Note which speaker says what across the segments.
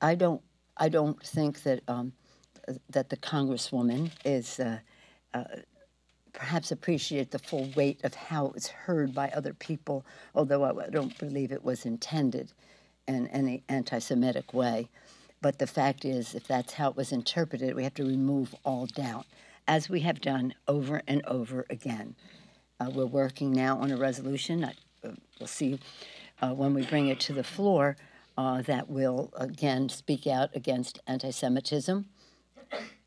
Speaker 1: I don't think that that the congresswoman is perhaps appreciate the full weight of how it was heard by other people, although I don't believe it was intended in any anti-Semitic way. But the fact is, if that's how it was interpreted, we have to remove all doubt, as we have done over and over again. We're working now on a resolution. We'll see when we bring it to the floor that will, again, speak out against anti-Semitism,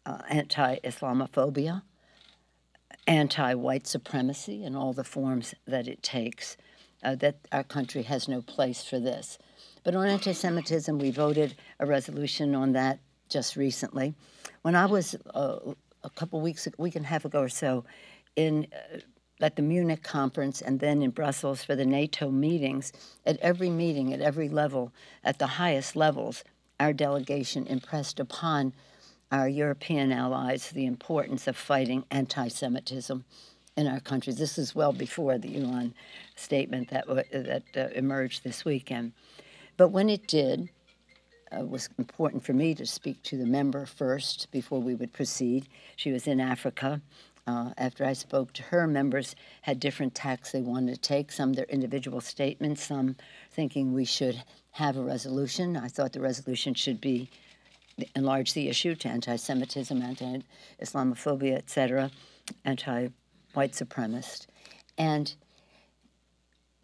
Speaker 1: anti-Islamophobia, anti-white supremacy in all the forms that it takes, that our country has no place for this. But on anti-Semitism, we voted a resolution on that just recently. When I was a week and a half ago or so at the Munich conference and then in Brussels for the NATO meetings, at every meeting, at every level, at the highest levels, our delegation impressed upon our European allies the importance of fighting anti-Semitism in our countries. This is well before the Ilhan statement that emerged this weekend. But when it did, it was important for me to speak to the member first before we would proceed. She was in Africa. After I spoke to her, members had different tacks they wanted to take, some their individual statements, some thinking we should have a resolution. I thought the resolution should be enlarge the issue to anti-Semitism, anti-Islamophobia, etc., anti-white supremacist, and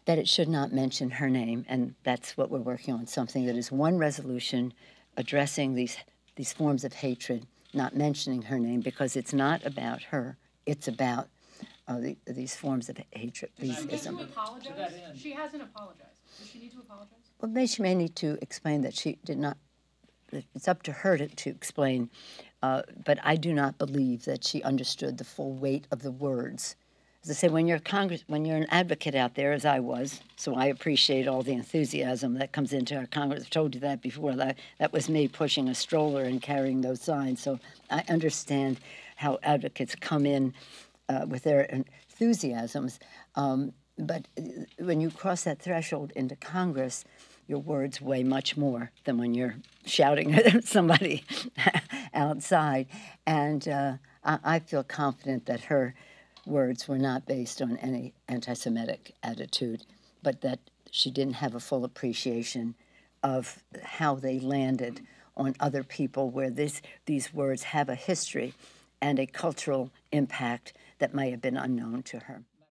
Speaker 1: that it should not mention her name, and that's what we're working on, something that is one resolution addressing these forms of hatred, not mentioning her name, because it's not about her, it's about these forms of hatred, these isms.
Speaker 2: Did she apologize? She hasn't apologized. Does she need to apologize?
Speaker 1: Well, she may need to explain that she did not. It's up to her to explain, but I do not believe that she understood the full weight of the words. As I say, when you're an advocate out there, as I was, so I appreciate all the enthusiasm that comes into our Congress. I've told you that before. That was me pushing a stroller and carrying those signs. So I understand how advocates come in with their enthusiasms. But when you cross that threshold into Congress, your words weigh much more than when you're shouting at somebody outside. And I feel confident that her words were not based on any anti-Semitic attitude, but that she didn't have a full appreciation of how they landed on other people, where these words have a history and a cultural impact that may have been unknown to her.